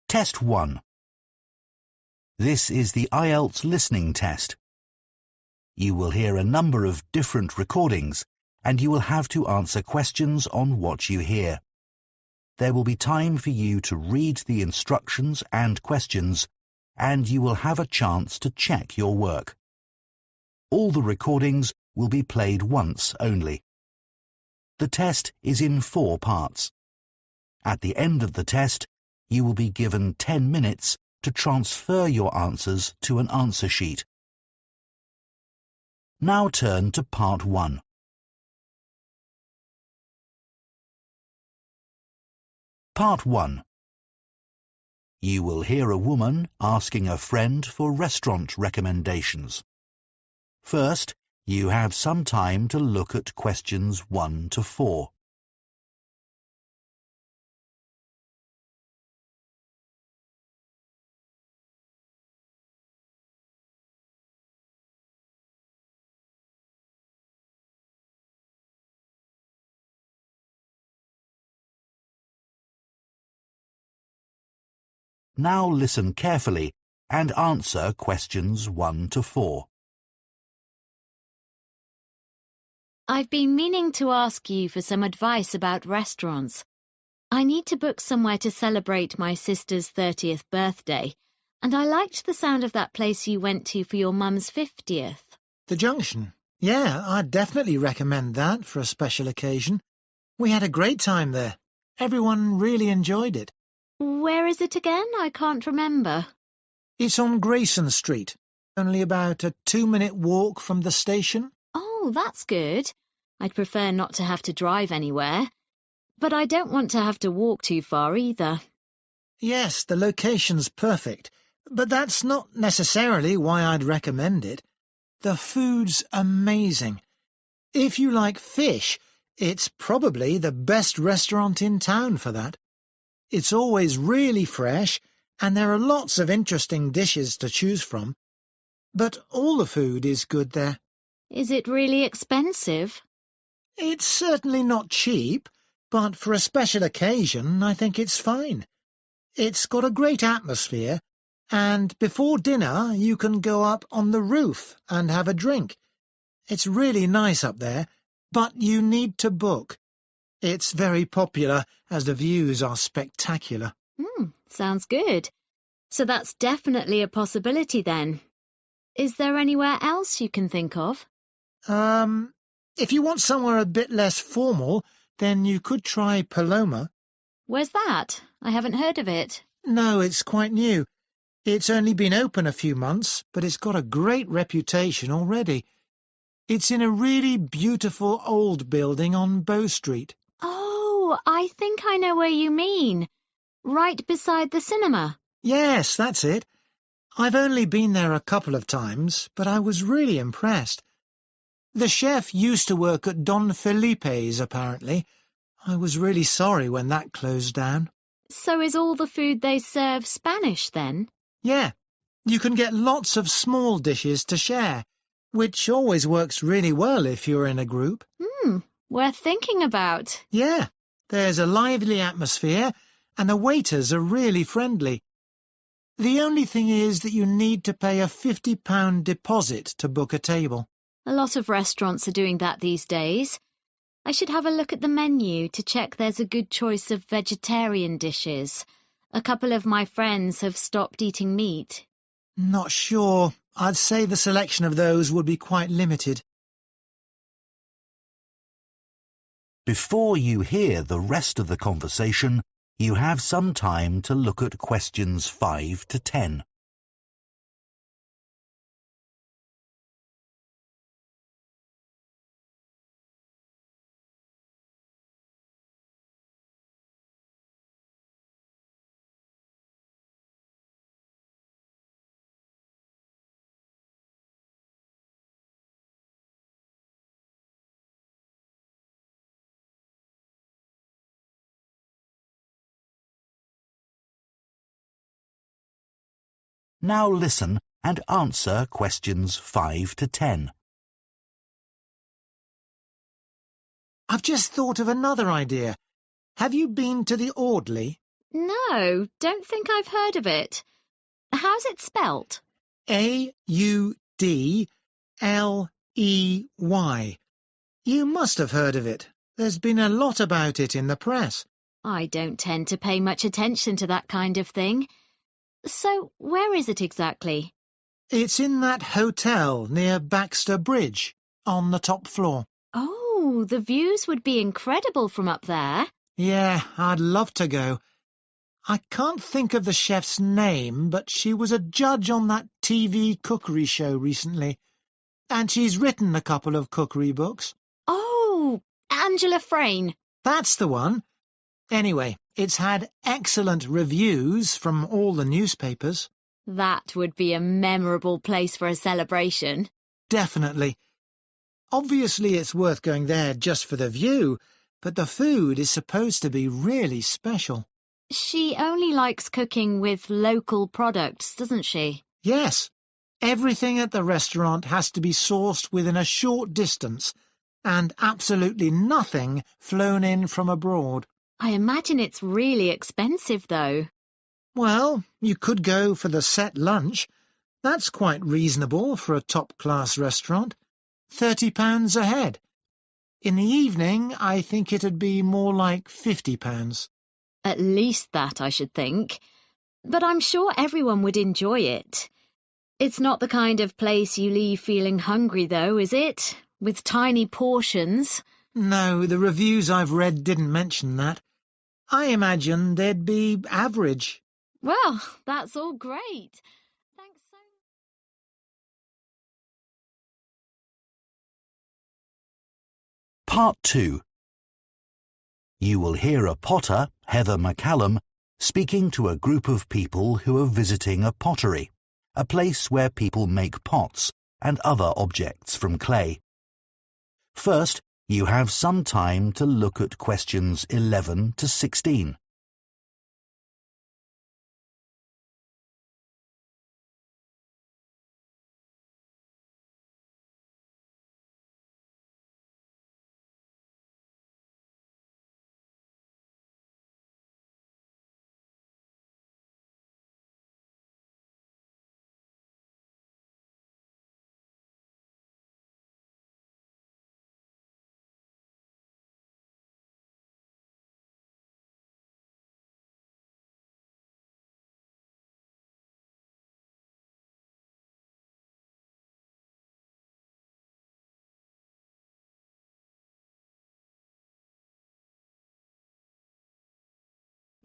Test 1. This is the IELTS listening test. You will hear a number of different recordings, and you will have to answer questions on what you hear. There will be time for you to read the instructions and questions, and you will have a chance to check your work. All the recordings will be played once only. The test is in 4 parts. At the end of the test, you will be given 10 minutes to transfer your answers to an answer sheet. Now turn to Part 1. Part 1. You will hear a woman asking a friend for restaurant recommendations. First, you have some time to look at questions 1 to 4. Now listen carefully and answer questions 1 to 4. I've been meaning to ask you for some advice about restaurants. I need to book somewhere to celebrate my sister's 30th birthday, and I liked the sound of that place you went to for your mum's 50th. The Junction. Yeah, I'd definitely recommend that for a special occasion. We had a great time there. Everyone really enjoyed it. Where is it again? I can't remember. It's on Grayson Street, only about a 2-minute walk from the station. Oh, that's good. I'd prefer not to have to drive anywhere, but I don't want to have to walk too far either. Yes, the location's perfect, but that's not necessarily why I'd recommend it. The food's amazing. If you like fish, it's probably the best restaurant in town for that. It's always really fresh, and there are lots of interesting dishes to choose from. But all the food is good there. Is it really expensive? It's certainly not cheap, but for a special occasion, I think it's fine. It's got a great atmosphere, and before dinner you can go up on the roof and have a drink. It's really nice up there, but you need to book. It's very popular, as the views are spectacular. Sounds good. So that's definitely a possibility then. Is there anywhere else you can think of? If you want somewhere a bit less formal, then you could try Paloma. Where's that? I haven't heard of it. No, it's quite new. It's only been open a few months, but it's got a great reputation already. It's in a really beautiful old building on Bow Street. Oh, I think I know where you mean. Right beside the cinema. Yes, that's it. I've only been there a couple of times, but I was really impressed. The chef used to work at Don Felipe's, apparently. I was really sorry when that closed down. So is all the food they serve Spanish then? Yeah, you can get lots of small dishes to share, which always works really well if you're in a group. Worth thinking about. Yeah, there's a lively atmosphere, and the waiters are really friendly. The only thing is that you need to pay a £50 deposit to book a table. A lot of restaurants are doing that these days. I should have a look at the menu to check there's a good choice of vegetarian dishes. A couple of my friends have stopped eating meat. Not sure. I'd say the selection of those would be quite limited. Before you hear the rest of the conversation, you have some time to look at questions 5 to 10. Now listen and answer questions 5 to 10. I've just thought of another idea. Have you been to the Audley? No, don't think I've heard of it. How's it spelt? Audley. You must have heard of it. There's been a lot about it in the press. I don't tend to pay much attention to that kind of thing. So, where is it exactly? It's in that hotel near Baxter Bridge, on the top floor. Oh, the views would be incredible from up there. Yeah, I'd love to go. I can't think of the chef's name, but she was a judge on that TV cookery show recently. And she's written a couple of cookery books. Oh, Angela Frayne. That's the one. Anyway, it's had excellent reviews from all the newspapers. That would be a memorable place for a celebration. Definitely. Obviously, it's worth going there just for the view, but the food is supposed to be really special. She only likes cooking with local products, doesn't she? Yes. Everything at the restaurant has to be sourced within a short distance, and absolutely nothing flown in from abroad. I imagine it's really expensive, though. Well, you could go for the set lunch. That's quite reasonable for a top-class restaurant. £30 a head. In the evening, I think it'd be more like £50. At least that, I should think. But I'm sure everyone would enjoy it. It's not the kind of place you leave feeling hungry, though, is it? With tiny portions. No, the reviews I've read didn't mention that. I imagine they'd be average. Well, that's all great. Thanks so much. Part 2. You will hear a potter, Heather McCallum, speaking to a group of people who are visiting a pottery, a place where people make pots and other objects from clay. First, you have some time to look at questions 11 to 16.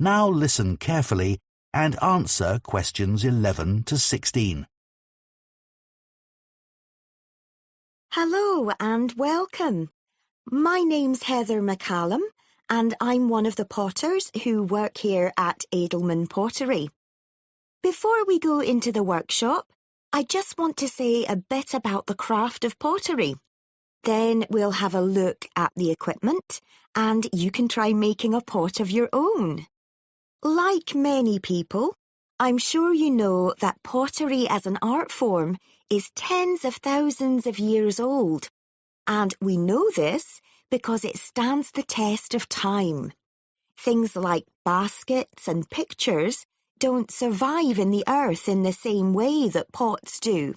Now listen carefully and answer questions 11 to 16. Hello and welcome. My name's Heather McCallum and I'm one of the potters who work here at Edelman Pottery. Before we go into the workshop, I just want to say a bit about the craft of pottery. Then we'll have a look at the equipment and you can try making a pot of your own. Like many people, I'm sure you know that pottery as an art form is tens of thousands of years old. And we know this because it stands the test of time. Things like baskets and pictures don't survive in the earth in the same way that pots do.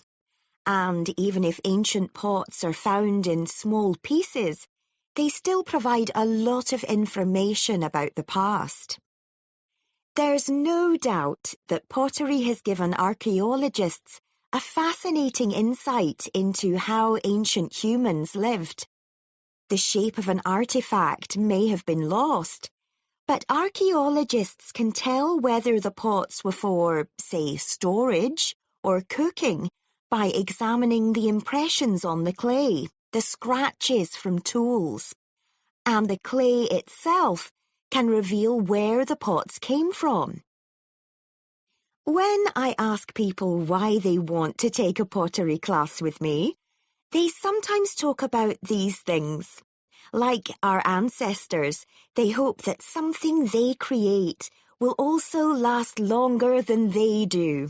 And even if ancient pots are found in small pieces, they still provide a lot of information about the past. There's no doubt that pottery has given archaeologists a fascinating insight into how ancient humans lived. The shape of an artifact may have been lost, but archaeologists can tell whether the pots were for, say, storage or cooking by examining the impressions on the clay, the scratches from tools, and the clay itself can reveal where the pots came from. When I ask people why they want to take a pottery class with me, they sometimes talk about these things. Like our ancestors, they hope that something they create will also last longer than they do,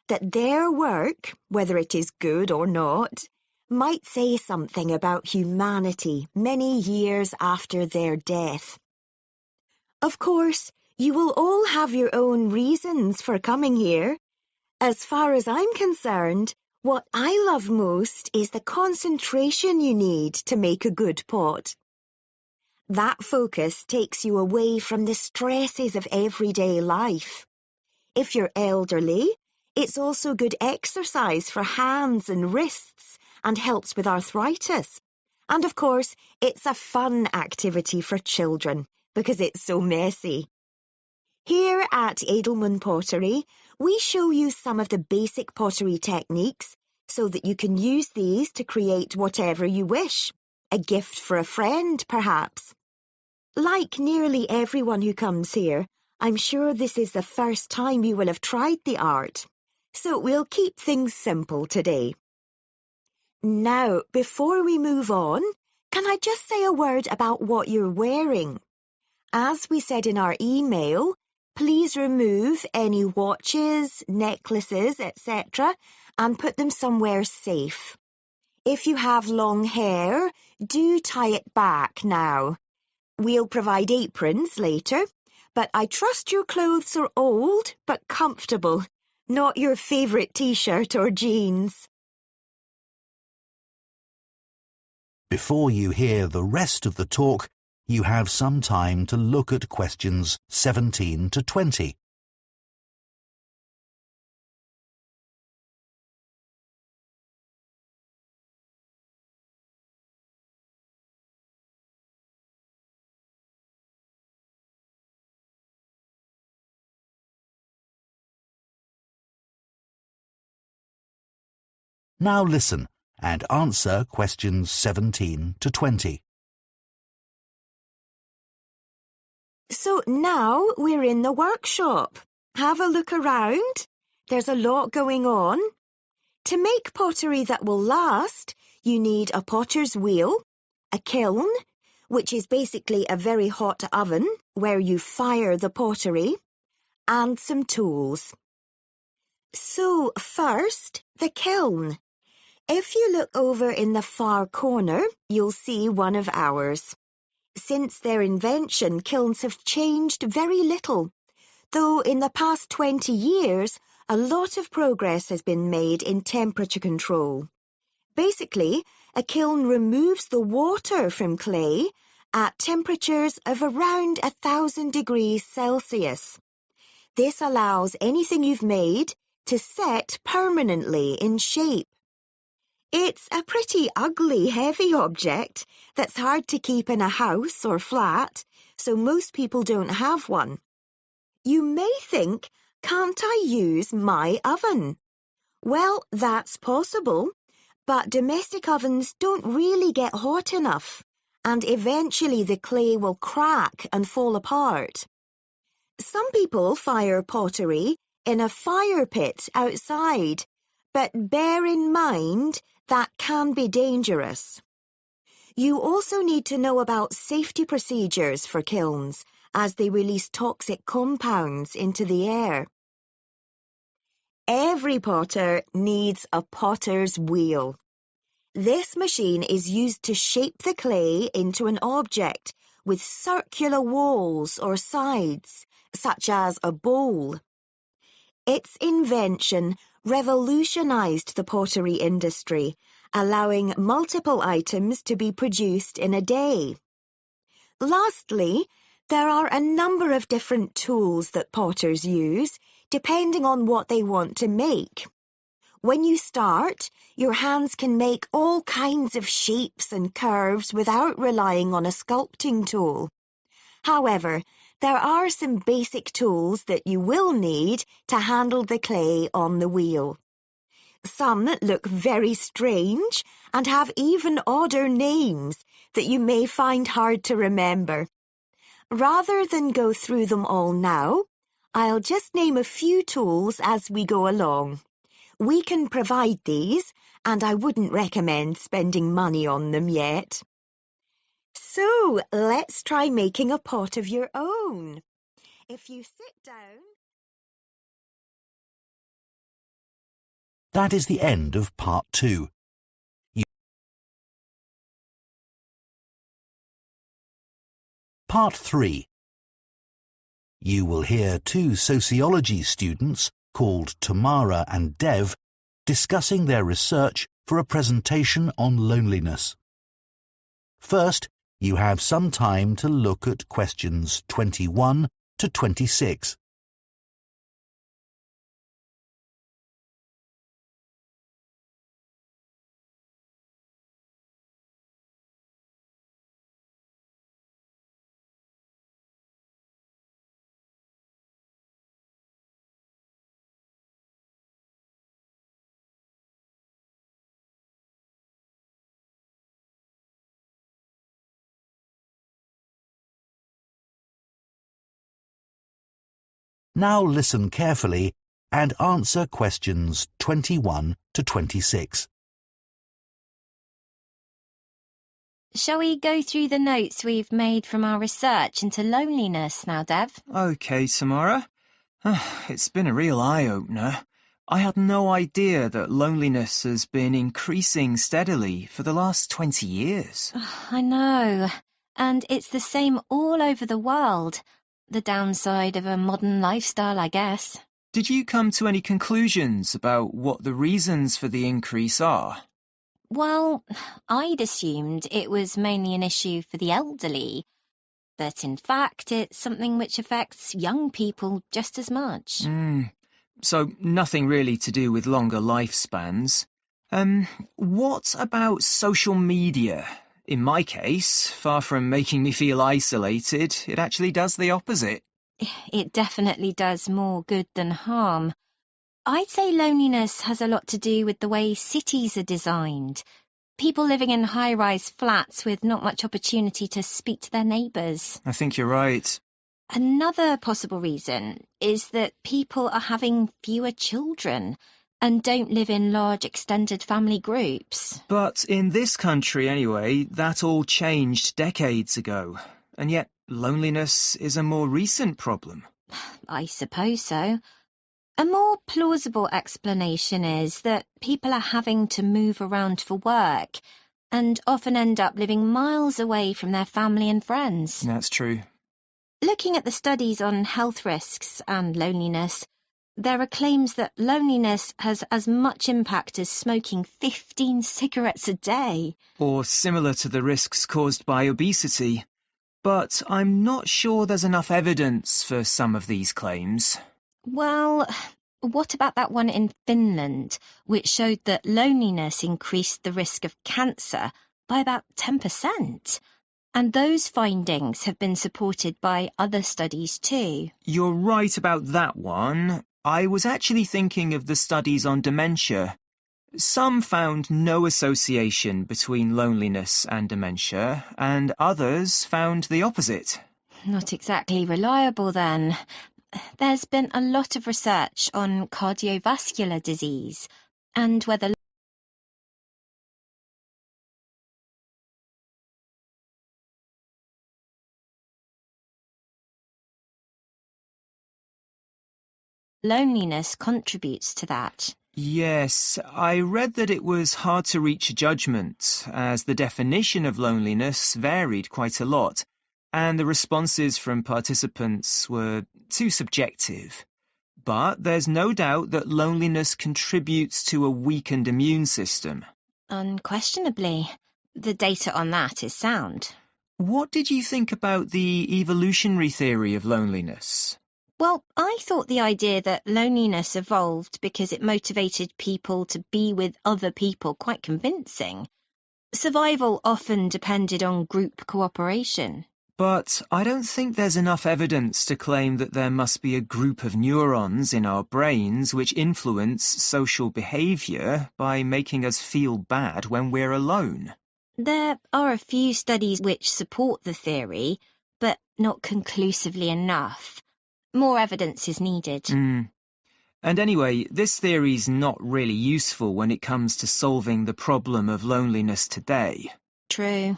that their work, whether it is good or not, might say something about humanity many years after their death. Of course, You will all have your own reasons for coming here. As far as I'm concerned, what I love most is the concentration you need to make a good pot. That focus takes you away from the stresses of everyday life. If you're elderly, it's also good exercise for hands and wrists and helps with arthritis. And of course, it's a fun activity for children because it's so messy. Here at Edelman Pottery, we show you some of the basic pottery techniques so that you can use these to create whatever you wish. A gift for a friend, perhaps. Like nearly everyone who comes here, I'm sure this is the first time you will have tried the art. So we'll keep things simple today. Now, before we move on, can I just say a word about what you're wearing? As we said in our email, please remove any watches, necklaces, etc. and put them somewhere safe. If you have long hair, do tie it back now. We'll provide aprons later, but I trust your clothes are old but comfortable, not your favourite t-shirt or jeans. Before you hear the rest of the talk, you have some time to look at questions 17 to 20. Now listen and answer questions 17 to 20. So now we're in the workshop. Have a look around. There's a lot going on. To make pottery that will last, you need a potter's wheel, a kiln, which is basically a very hot oven where you fire the pottery, and some tools. So first, the kiln. If you look over in the far corner, you'll see one of ours. Since their invention, kilns have changed very little, though in the past 20 years, a lot of progress has been made in temperature control. Basically, a kiln removes the water from clay at temperatures of around 1,000 degrees Celsius. This allows anything you've made to set permanently in shape. It's a pretty ugly, heavy object that's hard to keep in a house or flat, so most people don't have one. You may think, can't I use my oven? Well, that's possible, but domestic ovens don't really get hot enough, and eventually the clay will crack and fall apart. Some people fire pottery in a fire pit outside, but bear in mind that can be dangerous. You also need to know about safety procedures for kilns, as they release toxic compounds into the air. Every potter needs a potter's wheel. This machine is used to shape the clay into an object with circular walls or sides, such as a bowl. Its invention revolutionized the pottery industry, allowing multiple items to be produced in a day. Lastly, there are a number of different tools that potters use, depending on what they want to make. When you start, your hands can make all kinds of shapes and curves without relying on a sculpting tool. However, there are some basic tools that you will need to handle the clay on the wheel. Some look very strange and have even odder names that you may find hard to remember. Rather than go through them all now, I'll just name a few tools as we go along. We can provide these, and I wouldn't recommend spending money on them yet. So, let's try making a pot of your own. If you sit down... That is the end of part 2. Part 3. You will hear two sociology students called Tamara and Dev discussing their research for a presentation on loneliness. First, you have some time to look at questions 21 to 26. Now listen carefully and answer questions 21 to 26. Shall we go through the notes we've made from our research into loneliness now, Dev? OK, Samara. It's been a real eye-opener. I had no idea that loneliness has been increasing steadily for the last 20 years. I know. And it's the same all over the world. The downside of a modern lifestyle, I guess. Did you come to any conclusions about what the reasons for the increase are? Well, I'd assumed it was mainly an issue for the elderly, but in fact it's something which affects young people just as much. So nothing really to do with longer lifespans. What about social media? In my case, far from making me feel isolated, it actually does the opposite. It definitely does more good than harm. I'd say loneliness has a lot to do with the way cities are designed. People living in high-rise flats with not much opportunity to speak to their neighbours. I think you're right. Another possible reason is that people are having fewer children and don't live in large extended family groups. But in this country, anyway, that all changed decades ago. And yet, loneliness is a more recent problem. I suppose so. A more plausible explanation is that people are having to move around for work and often end up living miles away from their family and friends. That's true. Looking at the studies on health risks and loneliness, there are claims that loneliness has as much impact as smoking 15 cigarettes a day. Or similar to the risks caused by obesity. But I'm not sure there's enough evidence for some of these claims. Well, what about that one in Finland, which showed that loneliness increased the risk of cancer by about 10%? And those findings have been supported by other studies too. You're right about that one. I was actually thinking of the studies on dementia. Some found no association between loneliness and dementia, and others found the opposite. Not exactly reliable then. There's been a lot of research on cardiovascular disease and whether loneliness contributes to that. Yes, I read that it was hard to reach a judgment, as the definition of loneliness varied quite a lot, and the responses from participants were too subjective. But there's no doubt that loneliness contributes to a weakened immune system. Unquestionably, the data on that is sound. What did you think about the evolutionary theory of loneliness? Well, I thought the idea that loneliness evolved because it motivated people to be with other people quite convincing. Survival often depended on group cooperation. But I don't think there's enough evidence to claim that there must be a group of neurons in our brains which influence social behaviour by making us feel bad when we're alone. There are a few studies which support the theory, but not conclusively enough. More evidence is needed. And anyway, this theory's not really useful when it comes to solving the problem of loneliness today. True.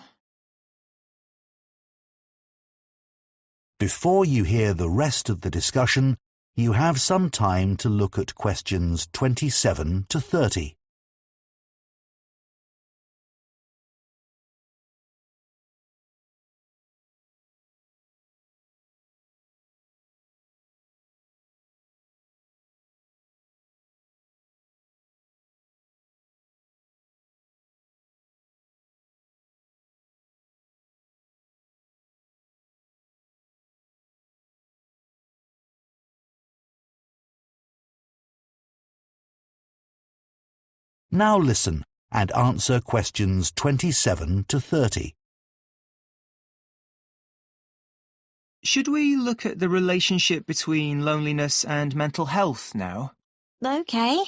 Before you hear the rest of the discussion, you have some time to look at questions 27 to 30. Now listen and answer questions 27 to 30. Should we look at the relationship between loneliness and mental health now? OK.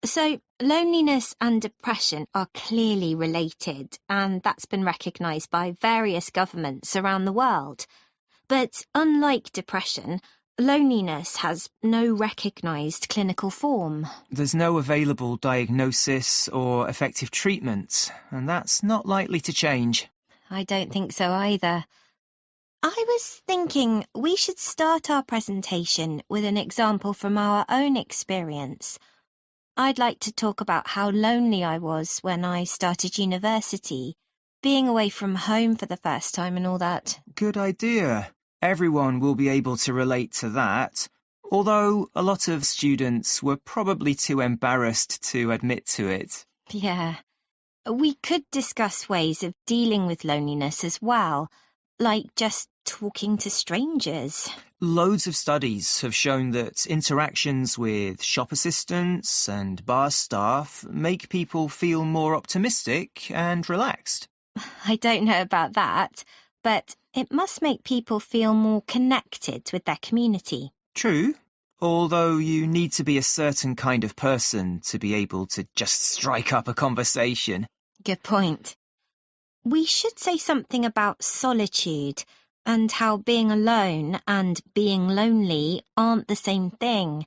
So, loneliness and depression are clearly related, and that's been recognised by various governments around the world. But unlike depression, loneliness has no recognised clinical form. There's no available diagnosis or effective treatment, and that's not likely to change. I don't think so either. I was thinking we should start our presentation with an example from our own experience. I'd like to talk about how lonely I was when I started university, being away from home for the first time and all that. Good idea. Everyone will be able to relate to that, although a lot of students were probably too embarrassed to admit to it. Yeah. We could discuss ways of dealing with loneliness as well, like just talking to strangers. Loads of studies have shown that interactions with shop assistants and bar staff make people feel more optimistic and relaxed. I don't know about that, but it must make people feel more connected with their community. True, although you need to be a certain kind of person to be able to just strike up a conversation. Good point. We should say something about solitude and how being alone and being lonely aren't the same thing.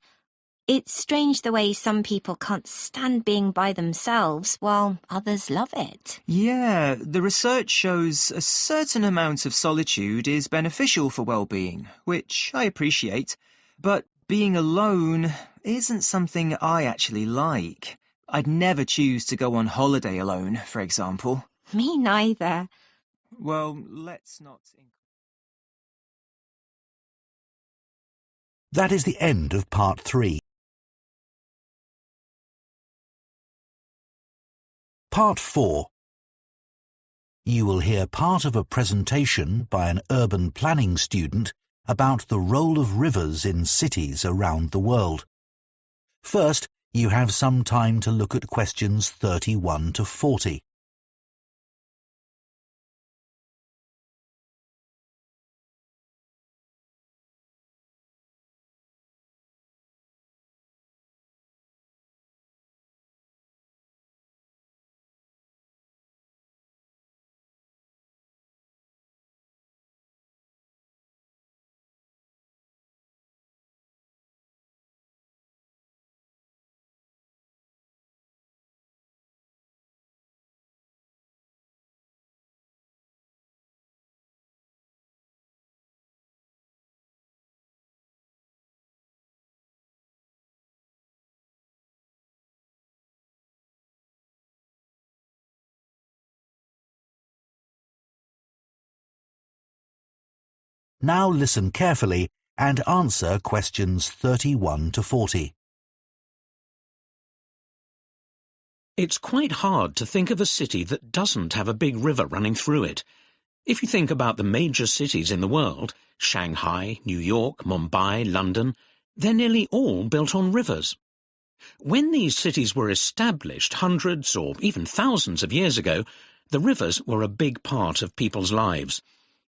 It's strange the way some people can't stand being by themselves while others love it. Yeah, the research shows a certain amount of solitude is beneficial for well-being, which I appreciate, but being alone isn't something I actually like. I'd never choose to go on holiday alone, for example. Me neither. Well, let's not... That is the end of part 3. Part 4. You will hear part of a presentation by an urban planning student about the role of rivers in cities around the world. First, you have some time to look at questions 31 to 40. Now listen carefully and answer questions 31 to 40. It's quite hard to think of a city that doesn't have a big river running through it. If you think about the major cities in the world, Shanghai, New York, Mumbai, London, they're nearly all built on rivers. When these cities were established hundreds or even thousands of years ago, the rivers were a big part of people's lives.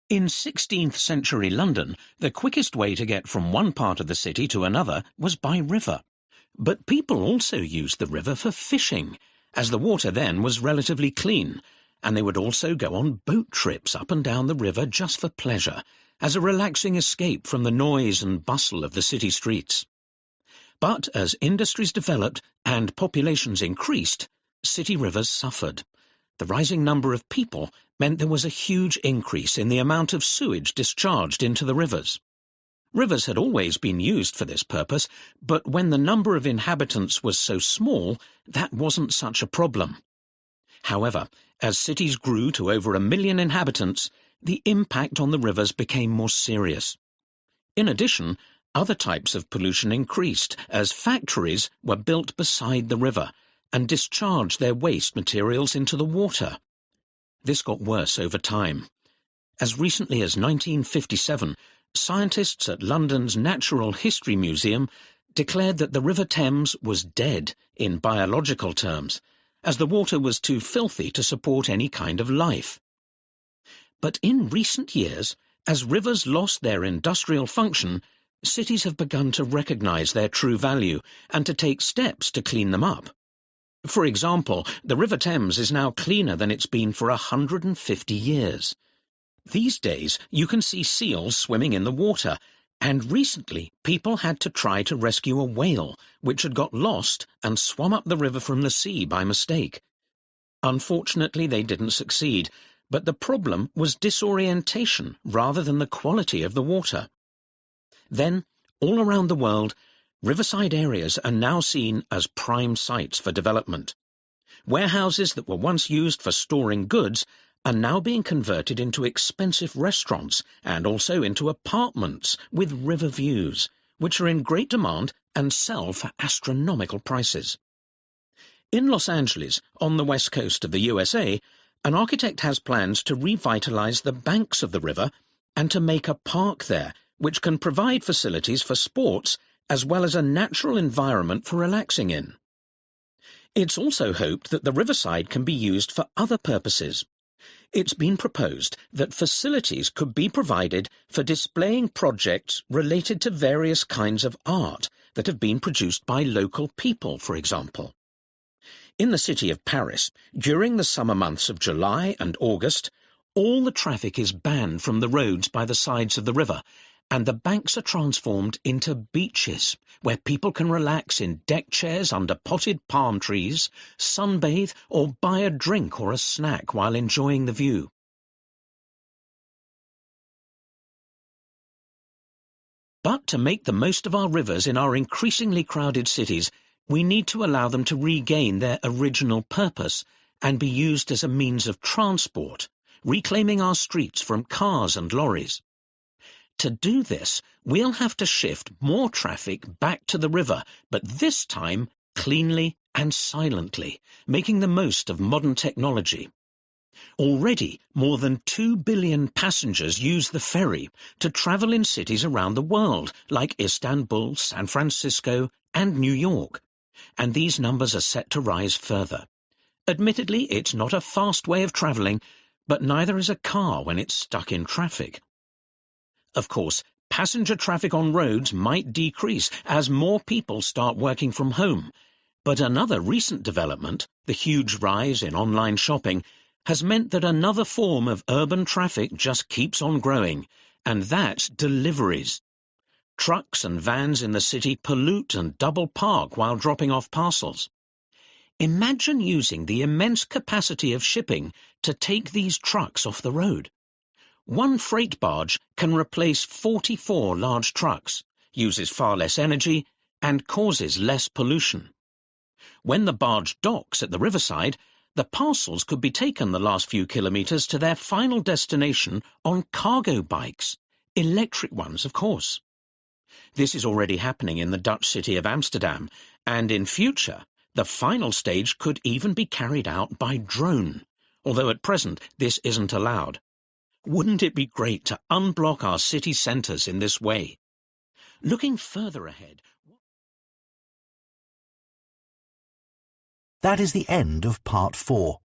In 16th century London, the quickest way to get from one part of the city to another was by river. But people also used the river for fishing, as the water then was relatively clean, and they would also go on boat trips up and down the river just for pleasure, as a relaxing escape from the noise and bustle of the city streets. But as industries developed and populations increased, city rivers suffered. The rising number of people meant there was a huge increase in the amount of sewage discharged into the rivers. Rivers had always been used for this purpose, but when the number of inhabitants was so small, that wasn't such a problem. However, as cities grew to over 1 million inhabitants, the impact on the rivers became more serious. In addition, other types of pollution increased as factories were built beside the river and discharged their waste materials into the water. This got worse over time. As recently as 1957, scientists at London's Natural History Museum declared that the River Thames was dead in biological terms, as the water was too filthy to support any kind of life. But in recent years, as rivers lost their industrial function, cities have begun to recognize their true value and to take steps to clean them up. For example, the River Thames is now cleaner than it's been for 150 years. These days, you can see seals swimming in the water, and recently people had to try to rescue a whale which had got lost and swum up the river from the sea by mistake. Unfortunately, they didn't succeed, but the problem was disorientation rather than the quality of the water. Then, all around the world, riverside areas are now seen as prime sites for development. Warehouses that were once used for storing goods are now being converted into expensive restaurants and also into apartments with river views, which are in great demand and sell for astronomical prices. In Los Angeles, on the west coast of the USA, an architect has plans to revitalize the banks of the river and to make a park there, which can provide facilities for sports as well as a natural environment for relaxing in. It's also hoped that the riverside can be used for other purposes. It's been proposed that facilities could be provided for displaying projects related to various kinds of art that have been produced by local people, for example. In the city of Paris, during the summer months of July and August, all the traffic is banned from the roads by the sides of the river, and the banks are transformed into beaches where people can relax in deck chairs under potted palm trees, sunbathe, or buy a drink or a snack while enjoying the view. But to make the most of our rivers in our increasingly crowded cities, we need to allow them to regain their original purpose and be used as a means of transport, reclaiming our streets from cars and lorries. To do this, we'll have to shift more traffic back to the river, but this time cleanly and silently, making the most of modern technology. Already, more than 2 billion passengers use the ferry to travel in cities around the world, like Istanbul, San Francisco, and New York, and these numbers are set to rise further. Admittedly, it's not a fast way of travelling, but neither is a car when it's stuck in traffic. Of course, passenger traffic on roads might decrease as more people start working from home, but another recent development, the huge rise in online shopping, has meant that another form of urban traffic just keeps on growing, and that's deliveries. Trucks and vans in the city pollute and double park while dropping off parcels. Imagine using the immense capacity of shipping to take these trucks off the road. One freight barge can replace 44 large trucks, uses far less energy, and causes less pollution. When the barge docks at the riverside, the parcels could be taken the last few kilometres to their final destination on cargo bikes, electric ones, of course. This is already happening in the Dutch city of Amsterdam, and in future, the final stage could even be carried out by drone, although at present this isn't allowed. Wouldn't it be great to unblock our city centres in this way? Looking further ahead... That is the end of part 4.